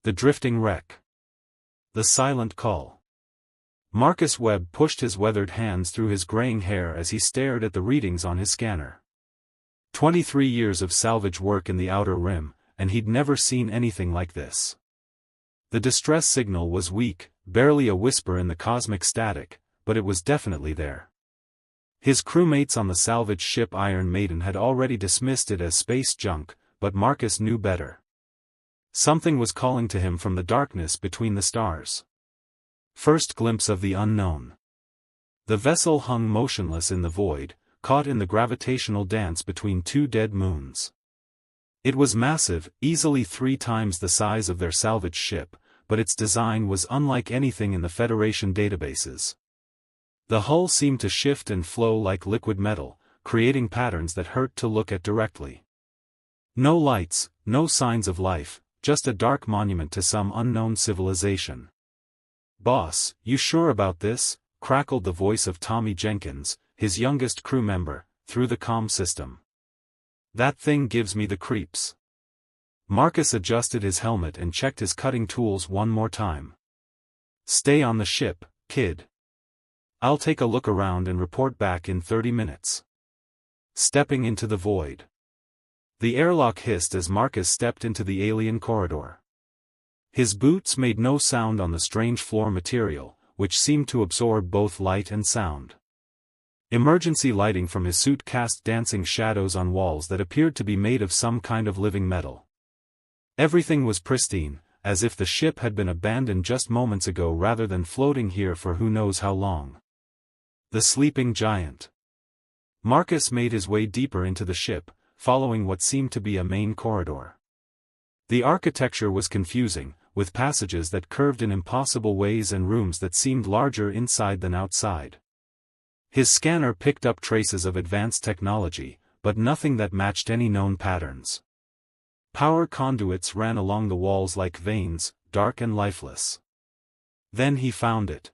The drifting wreck. The silent call. Marcus Webb pushed his weathered hands through his graying hair as he stared at the readings on his scanner. 23 years of salvage work in the Outer Rim, and he'd never seen anything like this. The distress signal was weak, barely a whisper in the cosmic static, but it was definitely there. His crewmates on the salvage ship Iron Maiden had already dismissed it as space junk, but Marcus knew better. Something was calling to him from the darkness between the stars. First glimpse of the unknown. The vessel hung motionless in the void, caught in the gravitational dance between two dead moons. It was massive, easily 3 times the size of their salvage ship, but its design was unlike anything in the Federation databases. The hull seemed to shift and flow like liquid metal, creating patterns that hurt to look at directly. No lights, no signs of life, just a dark monument to some unknown civilization. "Boss, you sure about this?" crackled the voice of Tommy Jenkins, his youngest crew member, through the comm system. "That thing gives me the creeps." Marcus adjusted his helmet and checked his cutting tools one more time. "Stay on the ship, kid. I'll take a look around and report back in 30 minutes. Stepping into the void. The airlock hissed as Marcus stepped into the alien corridor. His boots made no sound on the strange floor material, which seemed to absorb both light and sound. Emergency lighting from his suit cast dancing shadows on walls that appeared to be made of some kind of living metal. Everything was pristine, as if the ship had been abandoned just moments ago rather than floating here for who knows how long. The sleeping giant. Marcus made his way deeper into the ship, following what seemed to be a main corridor. The architecture was confusing, with passages that curved in impossible ways and rooms that seemed larger inside than outside. His scanner picked up traces of advanced technology, but nothing that matched any known patterns. Power conduits ran along the walls like veins, dark and lifeless. Then he found it.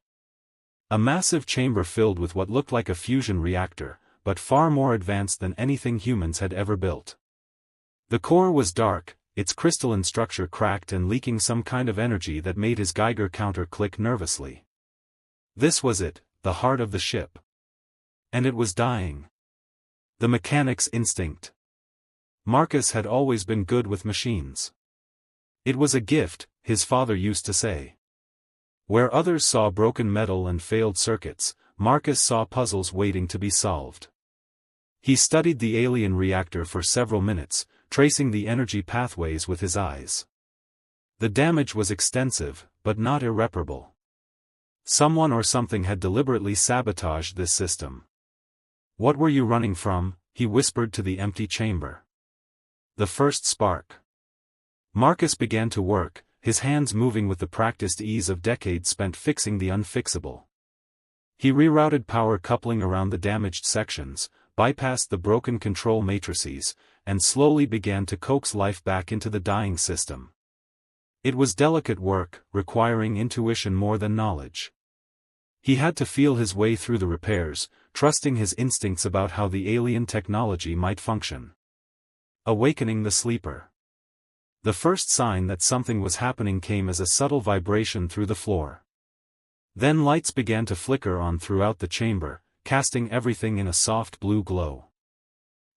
A massive chamber filled with what looked like a fusion reactor, but far more advanced than anything humans had ever built. The core was dark, its crystalline structure cracked and leaking some kind of energy that made his Geiger counter click nervously. This was it, the heart of the ship. And it was dying. The mechanic's instinct. Marcus had always been good with machines. It was a gift, his father used to say. Where others saw broken metal and failed circuits, Marcus saw puzzles waiting to be solved. He studied the alien reactor for several minutes, tracing the energy pathways with his eyes. The damage was extensive, but not irreparable. Someone or something had deliberately sabotaged this system. "What were you running from?" he whispered to the empty chamber. "The first spark." Marcus began to work, his hands moving with the practiced ease of decades spent fixing the unfixable. He rerouted power coupling around the damaged sections, bypassed the broken control matrices, and slowly began to coax life back into the dying system. It was delicate work, requiring intuition more than knowledge. He had to feel his way through the repairs, trusting his instincts about how the alien technology might function. Awakening the sleeper. The first sign that something was happening came as a subtle vibration through the floor. Then lights began to flicker on throughout the chamber, casting everything in a soft blue glow.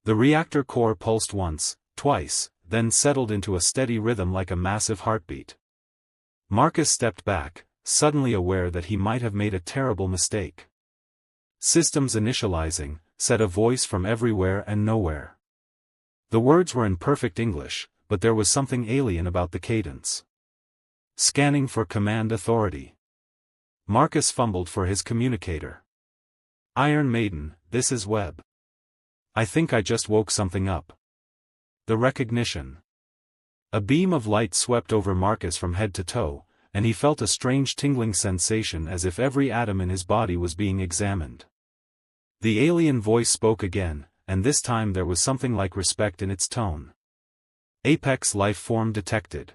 The reactor core pulsed once, twice, then settled into a steady rhythm like a massive heartbeat. Marcus stepped back, suddenly aware that he might have made a terrible mistake. "Systems initializing," said a voice from everywhere and nowhere. The words were in perfect English, but there was something alien about the cadence. "Scanning for command authority." Marcus fumbled for his communicator. "Iron Maiden, this is Webb. I think I just woke something up." The recognition. A beam of light swept over Marcus from head to toe, and he felt a strange tingling sensation as if every atom in his body was being examined. The alien voice spoke again, and this time there was something like respect in its tone. "Apex life form detected.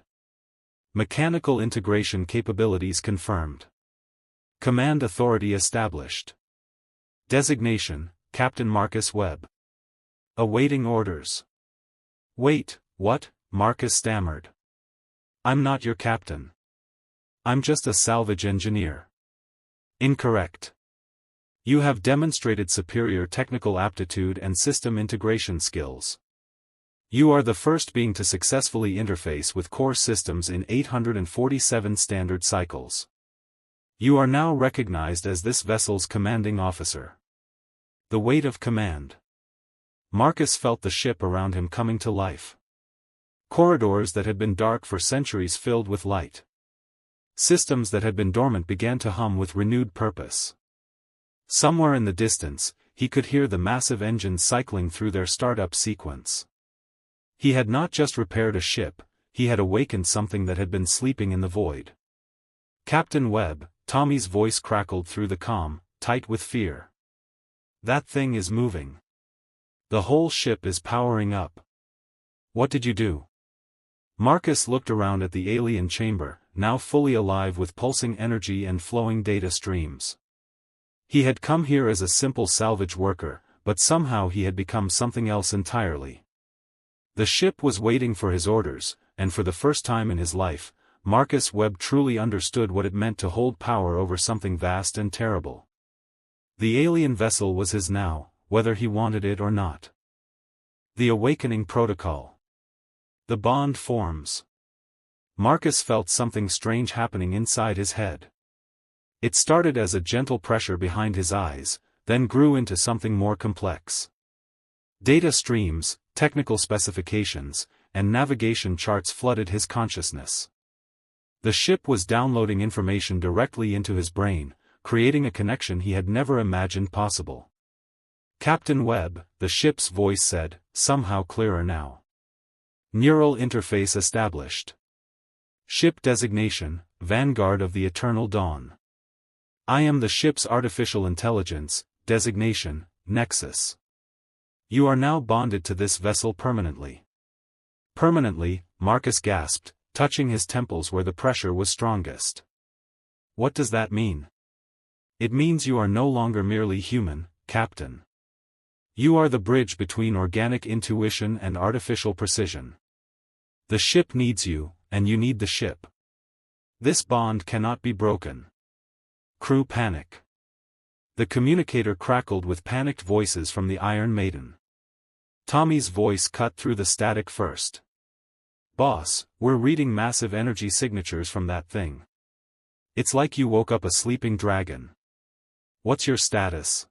Mechanical integration capabilities confirmed. Command authority established. Designation, Captain Marcus Webb. Awaiting orders." "Wait, what?" Marcus stammered. I'm not your captain. I'm just a salvage engineer. Incorrect. You have demonstrated superior technical aptitude and system integration skills. You are the first being to successfully interface with core systems in 847 standard cycles. You are now recognized as this vessel's commanding officer. The weight of command. Marcus felt the ship around him coming to life. Corridors that had been dark for centuries filled with light. Systems that had been dormant began to hum with renewed purpose. Somewhere in the distance, he could hear the massive engines cycling through their startup sequence. He had not just repaired a ship, he had awakened something that had been sleeping in the void. Captain Webb, Tommy's voice crackled through the comm, tight with fear. That thing is moving. The whole ship is powering up. What did you do? Marcus looked around at the alien chamber, now fully alive with pulsing energy and flowing data streams. He had come here as a simple salvage worker, but somehow he had become something else entirely. The ship was waiting for his orders, and for the first time in his life, Marcus Webb truly understood what it meant to hold power over something vast and terrible. The alien vessel was his now, whether he wanted it or not. The awakening protocol. The bond forms. Marcus felt something strange happening inside his head. It started as a gentle pressure behind his eyes, then grew into something more complex. Data streams, technical specifications, and navigation charts flooded his consciousness. The ship was downloading information directly into his brain, creating a connection he had never imagined possible. Captain Webb, the ship's voice said, somehow clearer now. Neural interface established. Ship designation, Vanguard of the Eternal Dawn. I am the ship's artificial intelligence, designation, Nexus. You are now bonded to this vessel permanently. Permanently, Marcus gasped, touching his temples where the pressure was strongest. What does that mean? It means you are no longer merely human, Captain. You are the bridge between organic intuition and artificial precision. The ship needs you, and you need the ship. This bond cannot be broken. Crew panic. The communicator crackled with panicked voices from the Iron Maiden. Tommy's voice cut through the static first. Boss, we're reading massive energy signatures from that thing. It's like you woke up a sleeping dragon. What's your status?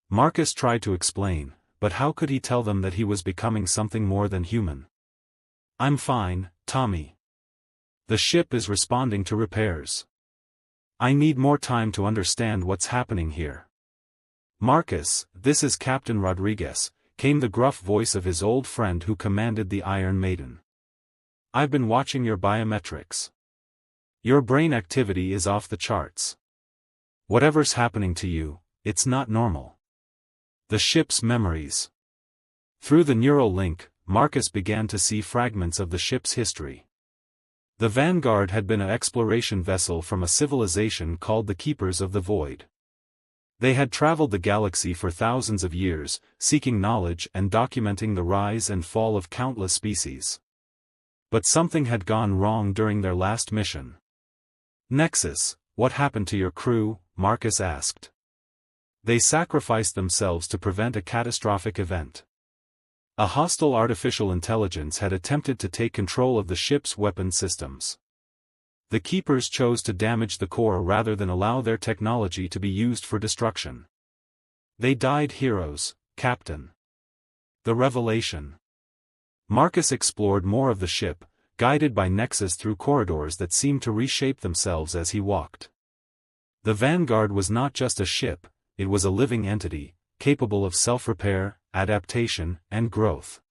Marcus tried to explain, but how could he tell them that he was becoming something more than human? I'm fine, Tommy. The ship is responding to repairs. I need more time to understand what's happening here. Marcus, this is Captain Rodriguez, came the gruff voice of his old friend who commanded the Iron Maiden. I've been watching your biometrics. Your brain activity is off the charts. Whatever's happening to you, it's not normal. The ship's memories. Through the neural link, Marcus began to see fragments of the ship's history. The Vanguard had been an exploration vessel from a civilization called the Keepers of the Void. They had traveled the galaxy for thousands of years, seeking knowledge and documenting the rise and fall of countless species. But something had gone wrong during their last mission. Nexus, what happened to your crew? Marcus asked. They sacrificed themselves to prevent a catastrophic event. A hostile artificial intelligence had attempted to take control of the ship's weapon systems. The Keepers chose to damage the core rather than allow their technology to be used for destruction. They died heroes, Captain. The revelation. Marcus explored more of the ship, guided by Nexus through corridors that seemed to reshape themselves as he walked. The Vanguard was not just a ship, it was a living entity, capable of self-repair, adaptation, and growth.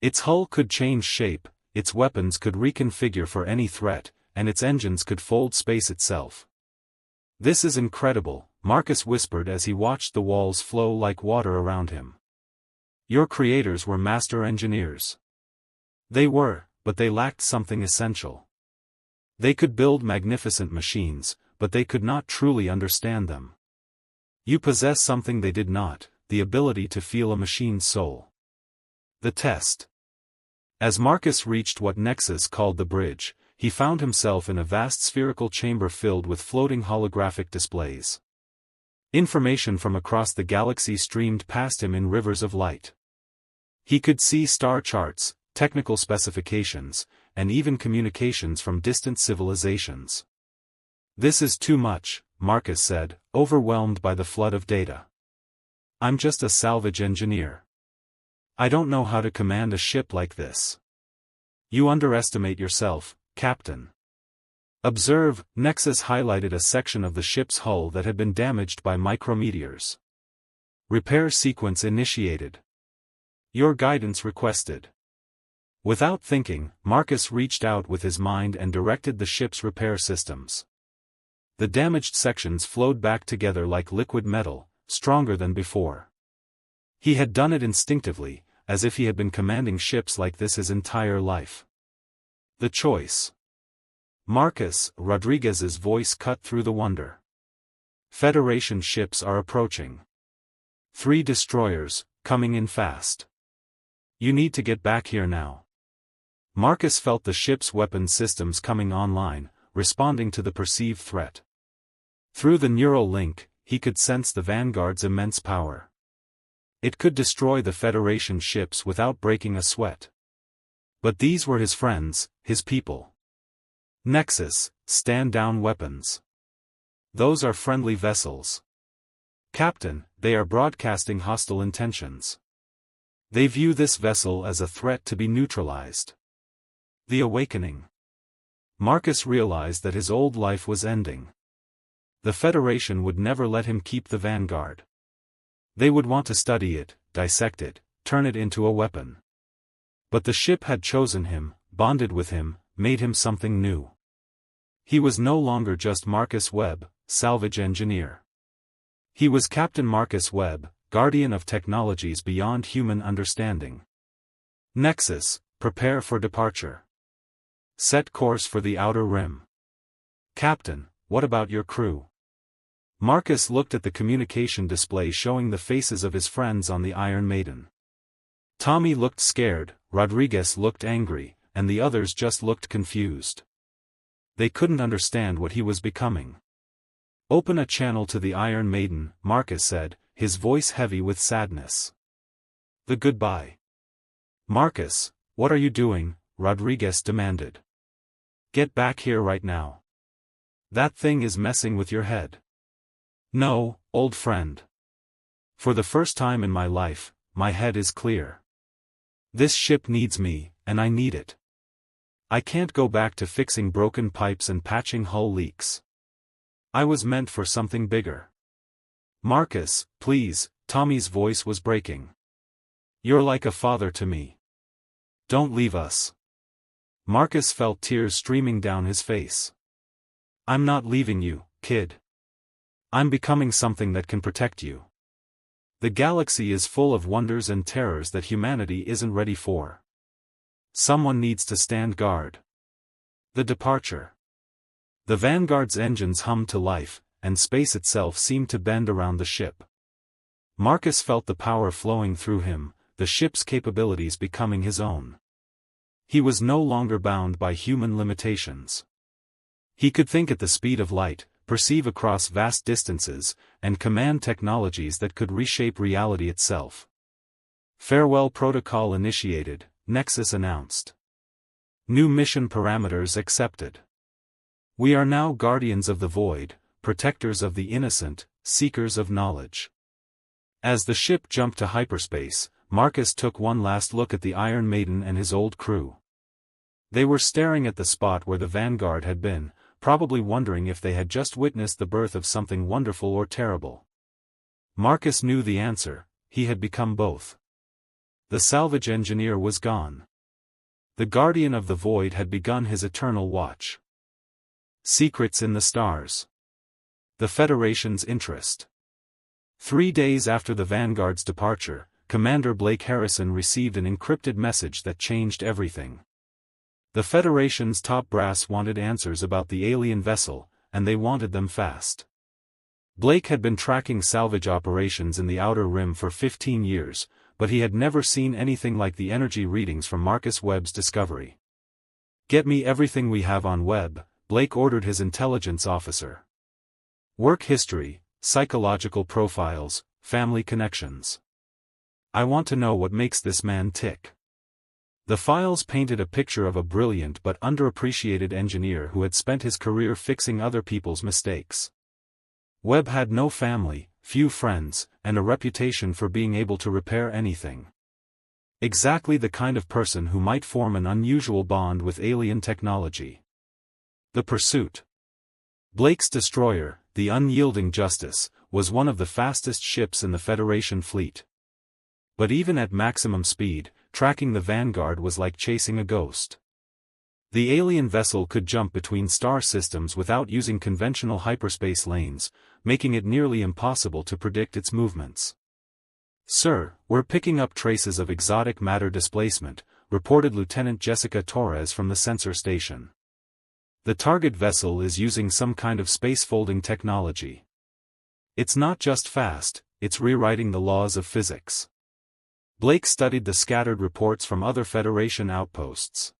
Its hull could change shape, its weapons could reconfigure for any threat, and its engines could fold space itself. This is incredible, Marcus whispered as he watched the walls flow like water around him. Your creators were master engineers. They were, but they lacked something essential. They could build magnificent machines, but they could not truly understand them. You possess something they did not, the ability to feel a machine's soul. The test. As Marcus reached what Nexus called the bridge, he found himself in a vast spherical chamber filled with floating holographic displays. Information from across the galaxy streamed past him in rivers of light. He could see star charts, technical specifications, and even communications from distant civilizations. "This is too much," Marcus said, overwhelmed by the flood of data. "I'm just a salvage engineer. I don't know how to command a ship like this." "You underestimate yourself, Captain." "Observe," Nexus highlighted a section of the ship's hull that had been damaged by micrometeors. "Repair sequence initiated. Your guidance requested." Without thinking, Marcus reached out with his mind and directed the ship's repair systems. The damaged sections flowed back together like liquid metal, stronger than before. He had done it instinctively, as if he had been commanding ships like this his entire life. "The choice." "Marcus," Rodriguez's voice cut through the wonder. "Federation ships are approaching. 3 destroyers, coming in fast. You need to get back here now." Marcus felt the ship's weapon systems coming online, responding to the perceived threat. Through the neural link, he could sense the Vanguard's immense power. It could destroy the Federation ships without breaking a sweat. But these were his friends, his people. "Nexus, stand down weapons. Those are friendly vessels." "Captain, they are broadcasting hostile intentions. They view this vessel as a threat to be neutralized." The awakening. Marcus realized that his old life was ending. The Federation would never let him keep the Vanguard. They would want to study it, dissect it, turn it into a weapon. But the ship had chosen him, bonded with him, made him something new. He was no longer just Marcus Webb, salvage engineer. He was Captain Marcus Webb, guardian of technologies beyond human understanding. "Nexus, prepare for departure. Set course for the outer rim." "Captain, what about your crew?" Marcus looked at the communication display showing the faces of his friends on the Iron Maiden. Tommy looked scared, Rodriguez looked angry, and the others just looked confused. They couldn't understand what he was becoming. "Open a channel to the Iron Maiden," Marcus said, his voice heavy with sadness. "The goodbye." "Marcus, what are you doing?" Rodriguez demanded. "Get back here right now. That thing is messing with your head." "No, old friend. For the first time in my life, my head is clear. This ship needs me, and I need it. I can't go back to fixing broken pipes and patching hull leaks. I was meant for something bigger." "Marcus, please," Tommy's voice was breaking. "You're like a father to me. Don't leave us." Marcus felt tears streaming down his face. "I'm not leaving you, kid. I'm becoming something that can protect you. The galaxy is full of wonders and terrors that humanity isn't ready for. Someone needs to stand guard." The departure. The Vanguard's engines hummed to life, and space itself seemed to bend around the ship. Marcus felt the power flowing through him, the ship's capabilities becoming his own. He was no longer bound by human limitations. He could think at the speed of light, perceive across vast distances, and command technologies that could reshape reality itself. "Farewell protocol initiated," Nexus announced. "New mission parameters accepted. We are now guardians of the void, protectors of the innocent, seekers of knowledge." As the ship jumped to hyperspace, Marcus took one last look at the Iron Maiden and his old crew. They were staring at the spot where the Vanguard had been, probably wondering if they had just witnessed the birth of something wonderful or terrible. Marcus knew the answer: he had become both. The salvage engineer was gone. The guardian of the void had begun his eternal watch. Secrets in the stars. The Federation's interest. 3 days after the Vanguard's departure, Commander Blake Harrison received an encrypted message that changed everything. The Federation's top brass wanted answers about the alien vessel, and they wanted them fast. Blake had been tracking salvage operations in the Outer Rim for 15 years, but he had never seen anything like the energy readings from Marcus Webb's discovery. Get me everything we have on Webb, Blake ordered his intelligence officer. Work history, psychological profiles, family connections. I want to know what makes this man tick. The files painted a picture of a brilliant but underappreciated engineer who had spent his career fixing other people's mistakes. Webb had no family, few friends, and a reputation for being able to repair anything. Exactly the kind of person who might form an unusual bond with alien technology. The pursuit. Blake's destroyer, the unyielding Justice, was one of the fastest ships in the Federation fleet. But even at maximum speed, tracking the Vanguard was like chasing a ghost. The alien vessel could jump between star systems without using conventional hyperspace lanes, making it nearly impossible to predict its movements. "Sir, we're picking up traces of exotic matter displacement," reported Lieutenant Jessica Torres from the sensor station. "The target vessel is using some kind of space-folding technology. It's not just fast, it's rewriting the laws of physics." Blake studied the scattered reports from other Federation outposts.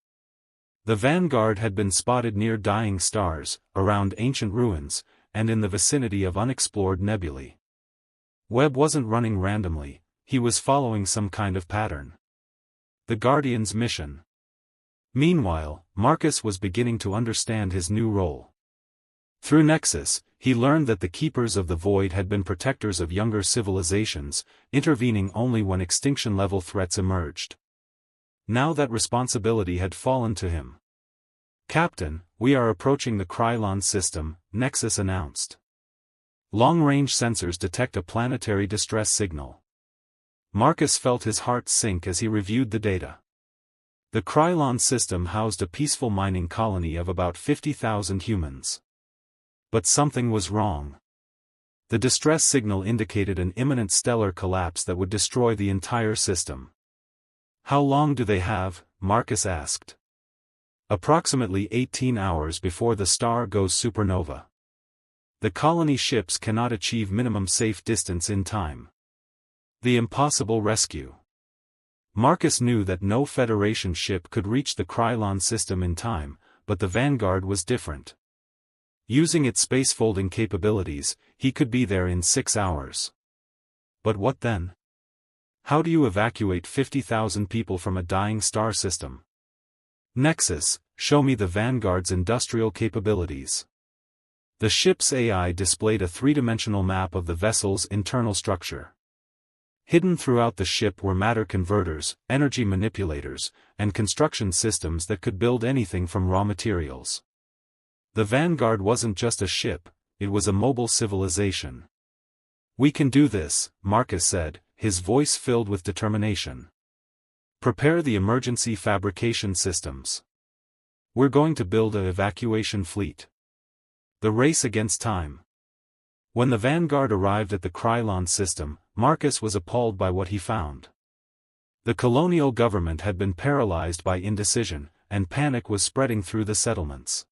The Vanguard had been spotted near dying stars, around ancient ruins, and in the vicinity of unexplored nebulae. Webb wasn't running randomly, he was following some kind of pattern. The Guardian's mission. Meanwhile, Marcus was beginning to understand his new role. Through Nexus, he learned that the Keepers of the Void had been protectors of younger civilizations, intervening only when extinction-level threats emerged. Now that responsibility had fallen to him. "Captain, we are approaching the Krylon system," Nexus announced. Long-range sensors detect a planetary distress signal. Marcus felt his heart sink as he reviewed the data. The Krylon system housed a peaceful mining colony of about 50,000 humans. But something was wrong. The distress signal indicated an imminent stellar collapse that would destroy the entire system. "How long do they have?" Marcus asked. "Approximately 18 hours before the star goes supernova. The colony ships cannot achieve minimum safe distance in time. The impossible rescue." Marcus knew that no Federation ship could reach the Krylon system in time, but the Vanguard was different. Using its space-folding capabilities, he could be there in 6 hours. But what then? How do you evacuate 50,000 people from a dying star system? "Nexus, show me the Vanguard's industrial capabilities." The ship's AI displayed a three-dimensional map of the vessel's internal structure. Hidden throughout the ship were matter converters, energy manipulators, and construction systems that could build anything from raw materials. The Vanguard wasn't just a ship, it was a mobile civilization. "We can do this," Marcus said, his voice filled with determination. "Prepare the emergency fabrication systems. We're going to build an evacuation fleet." The race against time. When the Vanguard arrived at the Krylon system, Marcus was appalled by what he found. The colonial government had been paralyzed by indecision, and panic was spreading through the settlements.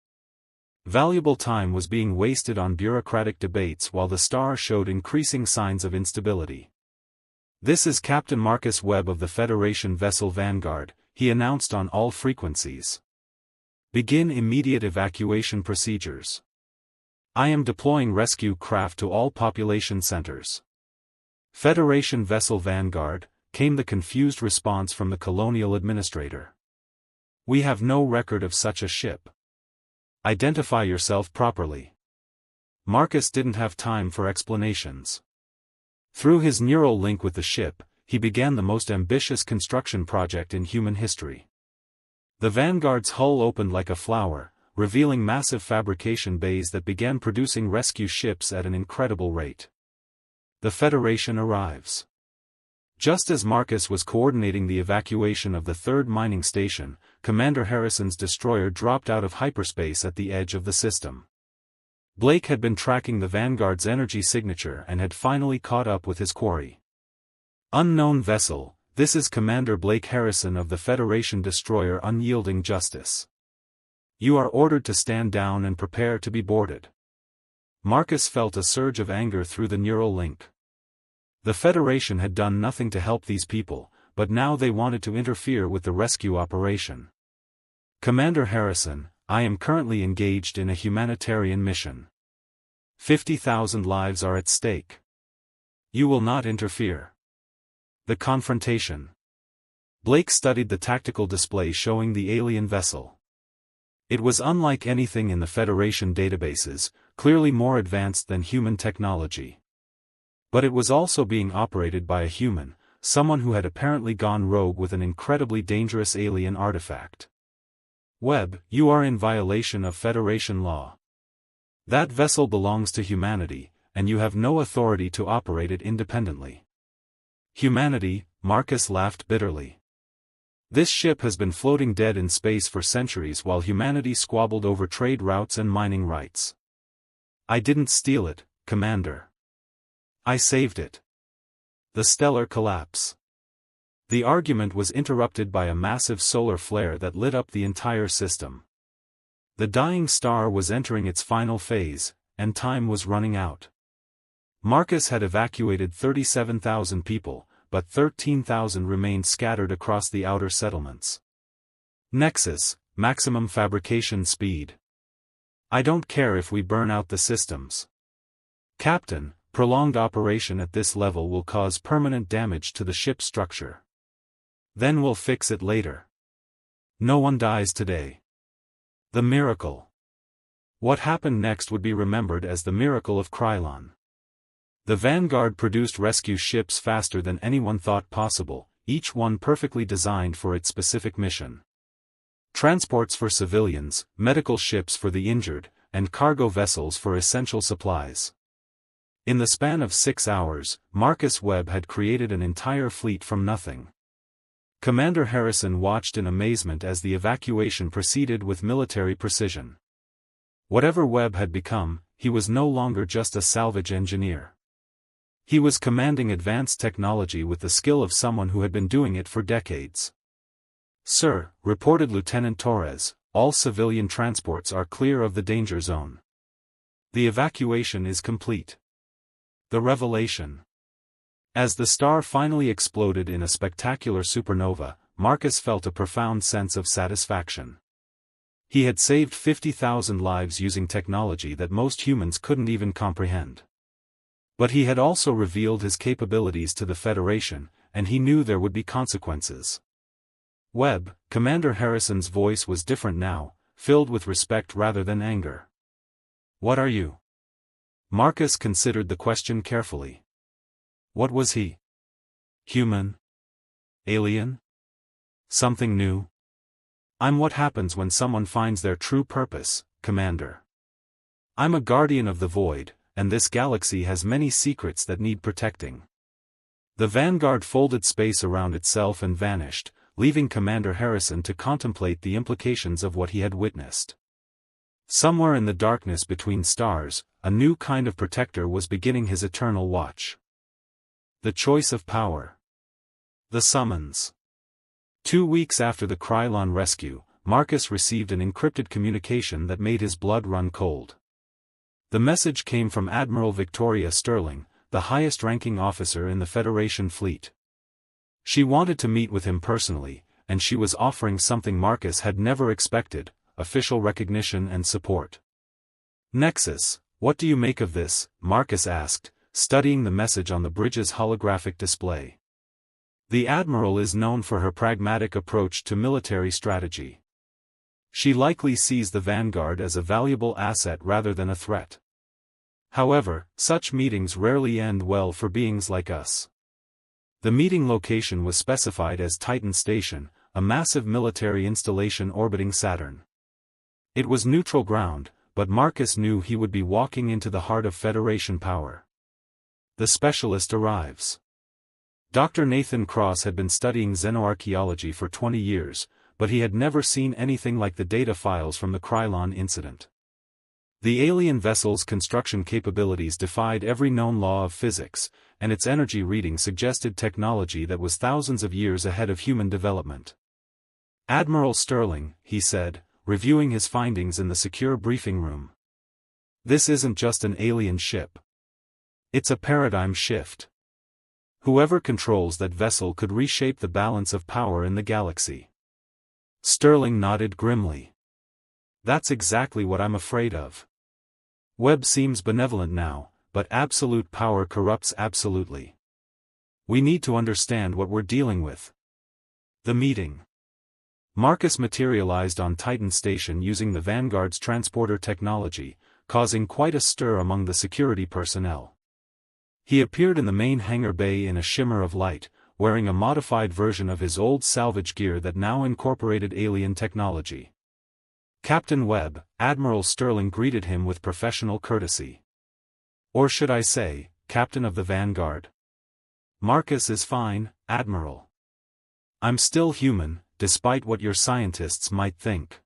Valuable time was being wasted on bureaucratic debates while the star showed increasing signs of instability. "This is Captain Marcus Webb of the Federation vessel Vanguard," he announced on all frequencies. "Begin immediate evacuation procedures. I am deploying rescue craft to all population centers." "Federation vessel Vanguard," came the confused response from the colonial administrator. "We have no record of such a ship. Identify yourself properly." Marcus didn't have time for explanations. Through his neural link with the ship, he began the most ambitious construction project in human history. The Vanguard's hull opened like a flower, revealing massive fabrication bays that began producing rescue ships at an incredible rate. The Federation arrives. Just as Marcus was coordinating the evacuation of the third mining station, Commander Harrison's destroyer dropped out of hyperspace at the edge of the system. Blake had been tracking the Vanguard's energy signature and had finally caught up with his quarry. "Unknown vessel, this is Commander Blake Harrison of the Federation destroyer Unyielding Justice. You are ordered to stand down and prepare to be boarded." Marcus felt a surge of anger through the neural link. The Federation had done nothing to help these people, but now they wanted to interfere with the rescue operation. Commander Harrison, I am currently engaged in a humanitarian mission. 50,000 lives are at stake. You will not interfere. The confrontation. Blake studied the tactical display showing the alien vessel. It was unlike anything in the Federation databases, clearly more advanced than human technology. But it was also being operated by a human, someone who had apparently gone rogue with an incredibly dangerous alien artifact. Webb, you are in violation of Federation law. That vessel belongs to humanity, and you have no authority to operate it independently. Humanity, Marcus laughed bitterly. This ship has been floating dead in space for centuries while humanity squabbled over trade routes and mining rights. I didn't steal it, Commander. I saved it. The stellar collapse. The argument was interrupted by a massive solar flare that lit up the entire system. The dying star was entering its final phase, and time was running out. Marcus had evacuated 37,000 people, but 13,000 remained scattered across the outer settlements. Nexus, maximum fabrication speed. I don't care if we burn out the systems. Captain, prolonged operation at this level will cause permanent damage to the ship's structure. Then we'll fix it later. No one dies today. The miracle. What happened next would be remembered as the miracle of Krylon. The Vanguard produced rescue ships faster than anyone thought possible, each one perfectly designed for its specific mission. Transports for civilians, medical ships for the injured, and cargo vessels for essential supplies. In the span of 6 hours, Marcus Webb had created an entire fleet from nothing. Commander Harrison watched in amazement as the evacuation proceeded with military precision. Whatever Webb had become, he was no longer just a salvage engineer. He was commanding advanced technology with the skill of someone who had been doing it for decades. Sir, reported Lieutenant Torres, all civilian transports are clear of the danger zone. The evacuation is complete. The revelation. As the star finally exploded in a spectacular supernova, Marcus felt a profound sense of satisfaction. He had saved 50,000 lives using technology that most humans couldn't even comprehend. But he had also revealed his capabilities to the Federation, and he knew there would be consequences. Webb, Commander Harrison's voice was different now, filled with respect rather than anger. What are you? Marcus considered the question carefully. What was he? Human? Alien? Something new? I'm what happens when someone finds their true purpose, Commander. I'm a guardian of the void, and this galaxy has many secrets that need protecting. The Vanguard folded space around itself and vanished, leaving Commander Harrison to contemplate the implications of what he had witnessed. Somewhere in the darkness between stars, a new kind of protector was beginning his eternal watch. The choice of power. The summons. 2 weeks after the Krylon rescue, Marcus received an encrypted communication that made his blood run cold. The message came from Admiral Victoria Sterling, the highest-ranking officer in the Federation fleet. She wanted to meet with him personally, and she was offering something Marcus had never expected: official recognition and support. Nexus, what do you make of this? Marcus asked, studying the message on the bridge's holographic display. The Admiral is known for her pragmatic approach to military strategy. She likely sees the Vanguard as a valuable asset rather than a threat. However, such meetings rarely end well for beings like us. The meeting location was specified as Titan Station, a massive military installation orbiting Saturn. It was neutral ground, but Marcus knew he would be walking into the heart of Federation power. The specialist arrives. Dr. Nathan Cross had been studying xenoarchaeology for 20 years, but he had never seen anything like the data files from the Krylon incident. The alien vessel's construction capabilities defied every known law of physics, and its energy reading suggested technology that was thousands of years ahead of human development. Admiral Sterling, he said, reviewing his findings in the secure briefing room. This isn't just an alien ship. It's a paradigm shift. Whoever controls that vessel could reshape the balance of power in the galaxy. Sterling nodded grimly. That's exactly what I'm afraid of. Webb seems benevolent now, but absolute power corrupts absolutely. We need to understand what we're dealing with. The meeting. Marcus materialized on Titan Station using the Vanguard's transporter technology, causing quite a stir among the security personnel. He appeared in the main hangar bay in a shimmer of light, wearing a modified version of his old salvage gear that now incorporated alien technology. Captain Webb, Admiral Sterling greeted him with professional courtesy. Or should I say, Captain of the Vanguard? Marcus is fine, Admiral. I'm still human, despite what your scientists might think.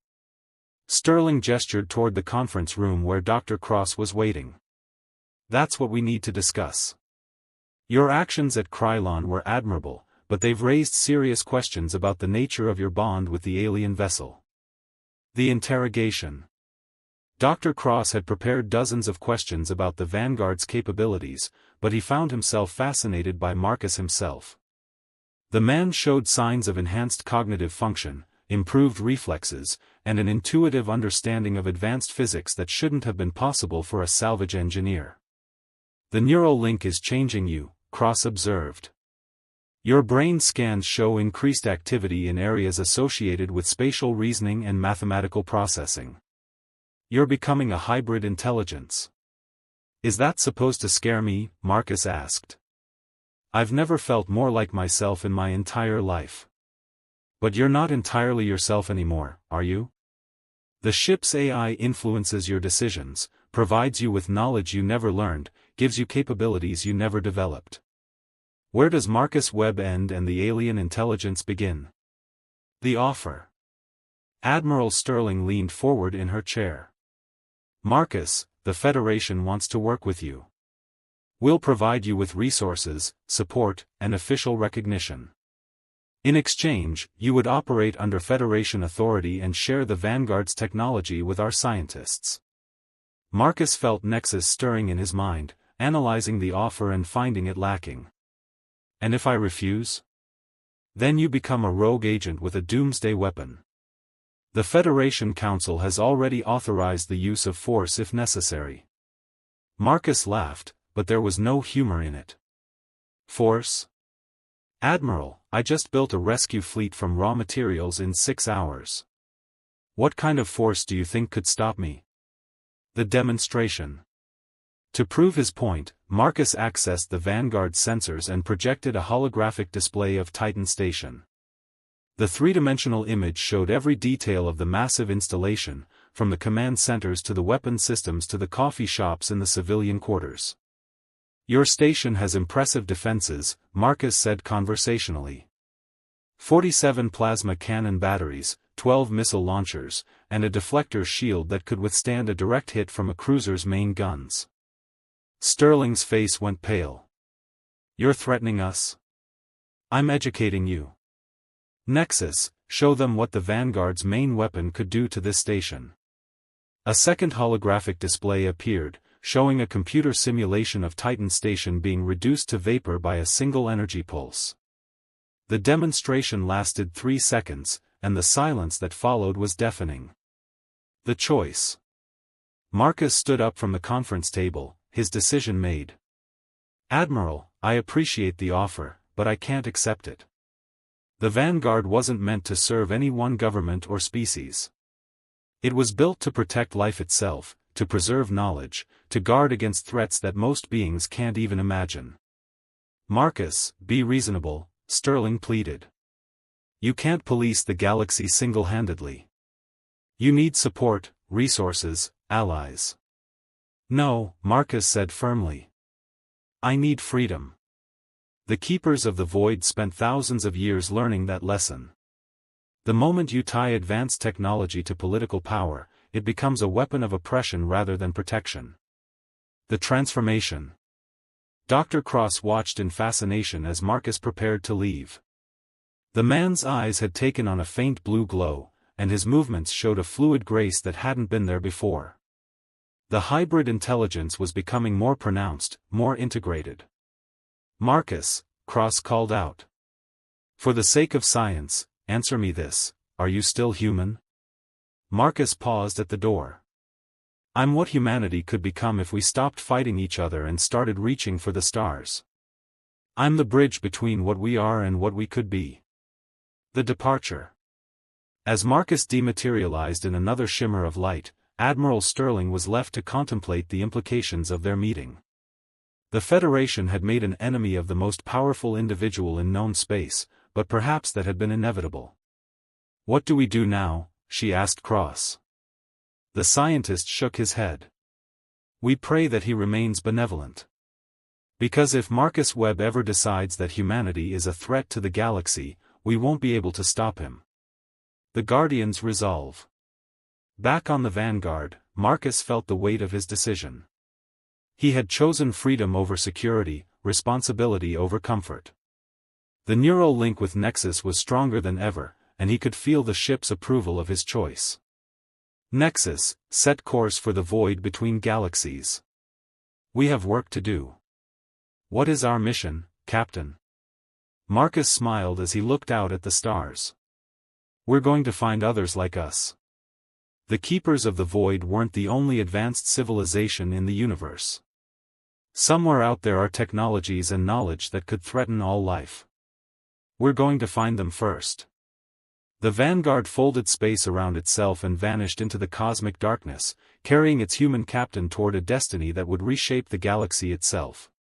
Sterling gestured toward the conference room where Dr. Cross was waiting. That's what we need to discuss. Your actions at Krylon were admirable, but they've raised serious questions about the nature of your bond with the alien vessel. The interrogation. Dr. Cross had prepared dozens of questions about the Vanguard's capabilities, but he found himself fascinated by Marcus himself. The man showed signs of enhanced cognitive function, improved reflexes, and an intuitive understanding of advanced physics that shouldn't have been possible for a salvage engineer. The neural link is changing you, Cross observed. Your brain scans show increased activity in areas associated with spatial reasoning and mathematical processing. You're becoming a hybrid intelligence. Is that supposed to scare me? Marcus asked. I've never felt more like myself in my entire life. But you're not entirely yourself anymore, are you? The ship's AI influences your decisions, provides you with knowledge you never learned, gives you capabilities you never developed. Where does Marcus Webb end and the alien intelligence begin? The offer. Admiral Sterling leaned forward in her chair. Marcus, the Federation wants to work with you. We'll provide you with resources, support, and official recognition. In exchange, you would operate under Federation authority and share the Vanguard's technology with our scientists. Marcus felt nexus stirring in his mind, analyzing the offer and finding it lacking. And if I refuse? Then you become a rogue agent with a doomsday weapon. The Federation Council has already authorized the use of force if necessary. Marcus laughed, but there was no humor in it. Force? Admiral, I just built a rescue fleet from raw materials in 6 hours. What kind of force do you think could stop me? The demonstration. To prove his point, Marcus accessed the Vanguard sensors and projected a holographic display of Titan Station. The three-dimensional image showed every detail of the massive installation, from the command centers to the weapon systems to the coffee shops in the civilian quarters. Your station has impressive defenses, Marcus said conversationally. 47 plasma cannon batteries, 12 missile launchers, and a deflector shield that could withstand a direct hit from a cruiser's main guns. Sterling's face went pale. You're threatening us? I'm educating you. Nexus, show them what the Vanguard's main weapon could do to this station. A second holographic display appeared, showing a computer simulation of Titan Station being reduced to vapor by a single energy pulse. The demonstration lasted 3 seconds, and the silence that followed was deafening. The choice. Marcus stood up from the conference table, his decision made. Admiral, I appreciate the offer, but I can't accept it. The Vanguard wasn't meant to serve any one government or species. It was built to protect life itself, to preserve knowledge, to guard against threats that most beings can't even imagine. Marcus, be reasonable, Sterling pleaded. You can't police the galaxy single-handedly. You need support, resources, allies. No, Marcus said firmly. I need freedom. The Keepers of the Void spent thousands of years learning that lesson. The moment you tie advanced technology to political power, it becomes a weapon of oppression rather than protection. The transformation. Dr. Cross watched in fascination as Marcus prepared to leave. The man's eyes had taken on a faint blue glow, and his movements showed a fluid grace that hadn't been there before. The hybrid intelligence was becoming more pronounced, more integrated. Marcus, Cross called out. For the sake of science, answer me this, are you still human? Marcus paused at the door. I'm what humanity could become if we stopped fighting each other and started reaching for the stars. I'm the bridge between what we are and what we could be. The departure. As Marcus dematerialized in another shimmer of light, Admiral Sterling was left to contemplate the implications of their meeting. The Federation had made an enemy of the most powerful individual in known space, but perhaps that had been inevitable. What do we do now? She asked Cross. The scientist shook his head. We pray that he remains benevolent. Because if Marcus Webb ever decides that humanity is a threat to the galaxy, we won't be able to stop him. The Guardians resolve. Back on the Vanguard, Marcus felt the weight of his decision. He had chosen freedom over security, responsibility over comfort. The neural link with Nexus was stronger than ever, and he could feel the ship's approval of his choice. Nexus, set course for the void between galaxies. We have work to do. What is our mission, Captain? Marcus smiled as he looked out at the stars. We're going to find others like us. The Keepers of the Void weren't the only advanced civilization in the universe. Somewhere out there are technologies and knowledge that could threaten all life. We're going to find them first. The Vanguard folded space around itself and vanished into the cosmic darkness, carrying its human captain toward a destiny that would reshape the galaxy itself.